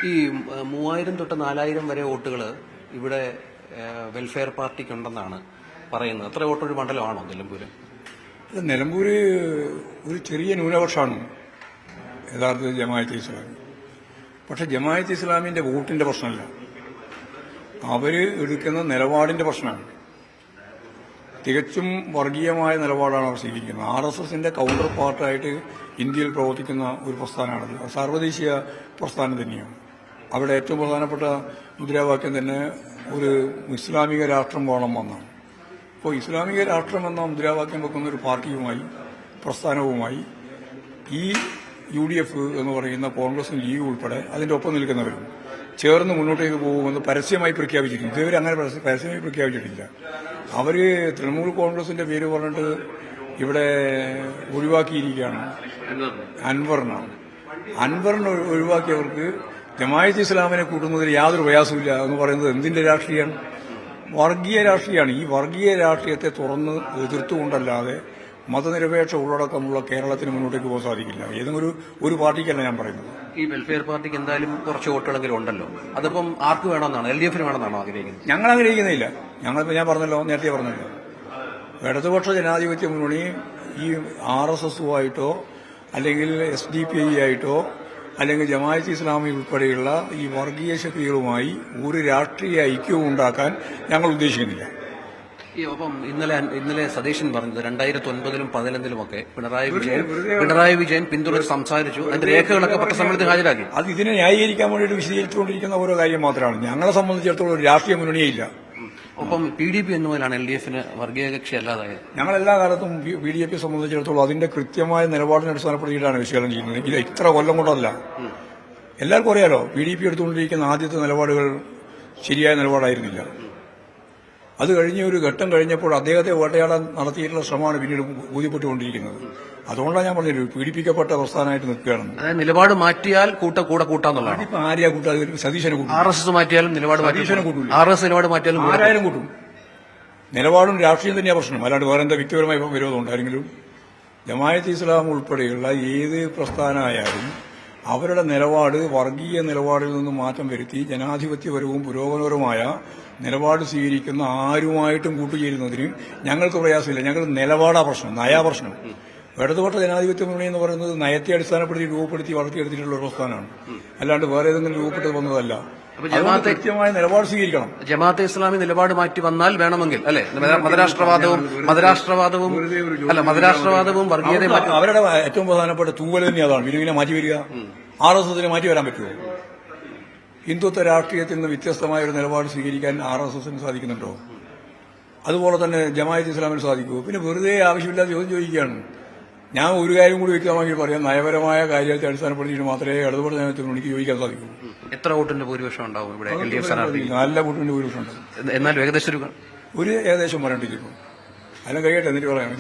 ഈ 3000 തൊട്ട് 4000 വരെ വോട്ടുകൾ ഇവിടെ വെൽഫെയർ പാർട്ടിക്കുണ്ടെന്നാണ് പറയുന്നത്. അത്ര വോട്ടൊരു മണ്ഡലമാണോ നിലമ്പൂര്? നിലമ്പൂര് ഒരു ചെറിയ ന്യൂനപക്ഷമാണ് യഥാർത്ഥത്തിൽ ജമാഅത്തെ ഇസ്ലാമി. പക്ഷെ ജമാഅത്തെ ഇസ്ലാമിന്റെ വോട്ടിന്റെ പ്രശ്നമല്ല, അവര് എടുക്കുന്ന നിലപാടിന്റെ പ്രശ്നമാണ്. തികച്ചും വർഗീയമായ നിലപാടാണ് അവർ സ്വീകരിക്കുന്നത്. RSSന്റെ കൗണ്ടർ പാർട്ടായിട്ട് ഇന്ത്യയിൽ പ്രവർത്തിക്കുന്ന ഒരു പ്രസ്ഥാനമാണത്. സർവ്വദേശീയ പ്രസ്ഥാനം തന്നെയാണ്. അവിടെ ഏറ്റവും പ്രധാനപ്പെട്ട മുദ്രാവാക്യം തന്നെ ഒരു ഇസ്ലാമിക രാഷ്ട്രം വേണം എന്നാണ്. അപ്പോൾ ഇസ്ലാമിക രാഷ്ട്രം എന്ന മുദ്രാവാക്യം വെക്കുന്ന ഒരു പാർട്ടിയുമായി പ്രസ്ഥാനവുമായി ഈ UDF എന്ന് പറയുന്ന കോൺഗ്രസും ലീഗും ഉൾപ്പെടെ അതിന്റെ ഒപ്പം നിൽക്കുന്നവരും ചേർന്ന് മുന്നോട്ടേക്ക് പോകുമെന്ന് പരസ്യമായി പ്രഖ്യാപിച്ചിട്ടുണ്ട്. ഇതുവരെ അങ്ങനെ പരസ്യമായി പ്രഖ്യാപിച്ചിട്ടില്ല. അവര് തൃണമൂൽ കോൺഗ്രസിന്റെ പേര് പറഞ്ഞിട്ട് ഇവിടെ ഒഴിവാക്കിയിരിക്കുകയാണ്. അൻവറിനെ ഒഴിവാക്കിയവർക്ക് ജമാഅത്തെ ഇസ്ലാമിനെ കൂട്ടുന്നതിൽ യാതൊരു പ്രയാസമില്ല എന്ന് പറയുന്നത് എന്തിന്റെ രാഷ്ട്രീയമാണ്? വർഗീയ രാഷ്ട്രീയമാണ്. ഈ വർഗീയ രാഷ്ട്രീയത്തെ തുറന്ന് എതിർത്തുകൊണ്ടല്ലാതെ മതനിരപേക്ഷ ഉള്ളടക്കമുള്ള കേരളത്തിന് മുന്നോട്ടേക്ക് പോകാൻ സാധിക്കില്ല. ഏതെങ്കിലും ഒരു പാർട്ടിക്കല്ല ഞാൻ പറയുന്നത്. ഈ വെൽഫെയർ പാർട്ടിക്ക് എന്തായാലും കുറച്ച് വോട്ടുകളെങ്കിലും ഉണ്ടല്ലോ. അതിപ്പം ആർക്ക് വേണമെന്നാണ്? LDFന് വേണമെന്നാണോ ആഗ്രഹിക്കുന്നത്? ഞങ്ങൾ ആഗ്രഹിക്കുന്നില്ല. ഞങ്ങളിപ്പോൾ ഞാൻ പറഞ്ഞല്ലോ, നേരത്തെ പറഞ്ഞല്ലോ, ഇടതുപക്ഷ ജനാധിപത്യ മുന്നണി ഈ RSSുമായിട്ടോ അല്ലെങ്കിൽ SDP ആയിട്ടോ അല്ലെങ്കിൽ ജമാഅത്തെ ഇസ്ലാമി ഉൾപ്പെടെയുള്ള ഈ വർഗീയ ശക്തികളുമായി ഒരു രാഷ്ട്രീയ ഐക്യവും ഉണ്ടാക്കാൻ ഞങ്ങൾ ഉദ്ദേശിക്കുന്നില്ല. അപ്പം ഇന്നലെ സതീശൻ പറഞ്ഞത് 2009-ലും 2011-ലുമൊക്കെ പിണറായി വിജയൻ പിന്തുണച്ച് സംസാരിച്ചു, അതിന്റെ രേഖകളൊക്കെ പത്രസമ്മേളനത്തിൽ ഹാജരാക്കി. അത് ഇതിനെ ന്യായീകരിക്കാൻ വേണ്ടിയിട്ട് വിശദീകരിച്ചുകൊണ്ടിരിക്കുന്ന ഓരോ കാര്യം മാത്രമാണ്. ഞങ്ങളെ സംബന്ധിച്ചിടത്തോളം ഒരു രാഷ്ട്രീയ മുന്നണിയില്ല. ഒപ്പം PDP എന്നുമുതലാണ് LDFന് വർഗീയ കക്ഷി അല്ലാതായത്. ഞങ്ങൾ എല്ലാ കാലത്തും PDP സംബന്ധിച്ചിടത്തോളം അതിന്റെ കൃത്യമായ നിലപാടിനെ അടിസ്ഥാനപ്പെടുത്തിയിട്ടാണ് വിശകലനം ചെയ്യുന്നത്. ഇത് ഇത്ര കൊല്ലം കൊണ്ടല്ല. എല്ലാവർക്കും അറിയാലോ, PDP എടുത്തുകൊണ്ടിരിക്കുന്ന ആദ്യത്തെ നിലപാടുകൾ ശരിയായ നിലപാടായിരുന്നില്ല. അത് കഴിഞ്ഞ ഒരു ഘട്ടം കഴിഞ്ഞപ്പോൾ അദ്ദേഹത്തെ വേട്ടയാടാൻ നടത്തിയിട്ടുള്ള ശ്രമമാണ് പിന്നീട് ബോധ്യപ്പെട്ടുകൊണ്ടിരിക്കുന്നത്. അതുകൊണ്ടാണ് ഞാൻ പറഞ്ഞത് പീഡിപ്പിക്കപ്പെട്ട പ്രസ്ഥാനമായിട്ട് നിൽക്കുകയാണെന്ന്. അതായത് നിലപാട് മാറ്റിയാൽ കൂട്ടാന്നുള്ളതാണ്. ഇപ്പൊ ആര്യാ കൂട്ടാ? സതീശനെ കൂട്ടും. RSS മാറ്റിയാലും നിലപാട് സതീശനെ കൂട്ടില്ല. RSS നിലപാട് മാറ്റിയാലും ആരായാലും കൂട്ടും. നിലപാടും രാഷ്ട്രീയം തന്നെയാണ് പ്രശ്നം, അല്ലാണ്ട് വേറെ എന്താ വ്യക്തിപരമായ വിരോധം ഉണ്ടായിരുന്നെങ്കിലും ജമാഅത്തെ ഇസ്ലാം ഉൾപ്പെടെയുള്ള ഏത് പ്രസ്ഥാനമായാലും അവരുടെ നിലപാട് വർഗീയ നിലപാടിൽ നിന്നും മാറ്റം വരുത്തി ജനാധിപത്യപരവും പുരോഗമനപരമായ നിലപാട് സ്വീകരിക്കുന്ന ആരുമായിട്ടും കൂട്ടുചേരുന്നതിന് ഞങ്ങൾക്ക് പ്രയാസമില്ല. ഞങ്ങൾ നിലപാടാ പ്രശ്നം, നയാ പ്രശ്നം. ഇടതുപക്ഷ ജനാധിപത്യ മുന്നണി എന്ന് പറയുന്നത് നയത്തെ അടിസ്ഥാനപ്പെടുത്തി രൂപപ്പെടുത്തി വളർത്തിയെടുത്തിട്ടുള്ള ഒരു പ്രസ്ഥാനമാണ്, അല്ലാണ്ട് വേറെ ഏതെങ്കിലും രൂപപ്പെട്ട് വന്നതല്ല. കൃത്യമായ നിലപാട് സ്വീകരിക്കണം. ജമാഅത്തെ ഇസ്ലാമി നിലപാട് മാറ്റി വന്നാൽ വേണമെങ്കിൽ അല്ലെ മതരാഷ്ട്രവാദവും വർഗീയതയും അവരുടെ ഏറ്റവും പ്രധാനപ്പെട്ട തൂവൽ തന്നെ അതാണ്. വിനുവിനെ മാറ്റി വരിക. RSSനെ മാറ്റി വരാൻ പറ്റുമോ? ഹിന്ദുത്വ രാഷ്ട്രീയത്തിൽ നിന്ന് വ്യത്യസ്തമായ ഒരു നിലപാട് സ്വീകരിക്കാൻ RSSന് സാധിക്കുന്നുണ്ടോ? അതുപോലെ തന്നെ ജമാഅത്തെ ഇസ്ലാമിന് സാധിക്കുമോ? പിന്നെ വെറുതെ ആവശ്യമില്ലാതെ ചോദ്യം ചോദിക്കുകയാണ്. ഞാൻ ഒരു കാര്യം കൂടി വ്യക്തമാക്കി പറയാം, നയപരമായ കാര്യത്തെ അടിസ്ഥാനപ്പെടുത്തിയിട്ട് മാത്രമേ ഇടതുപക്ഷ ജനാധിപത്യത്തിൽ എനിക്ക് ചോദിക്കാൻ സാധിക്കൂ. എത്ര വോട്ടിന്റെ ഭൂരിപക്ഷം ഉണ്ടാവും ഇവിടെ? നല്ല വോട്ടിന്റെ ഭൂരിപക്ഷം ഉണ്ടാവും. എന്നാലും ഏകദേശം ഏകദേശം പറയേണ്ടിരിക്കും. അതിനും കഴിയട്ടെ, എന്നിട്ട് പറയാം.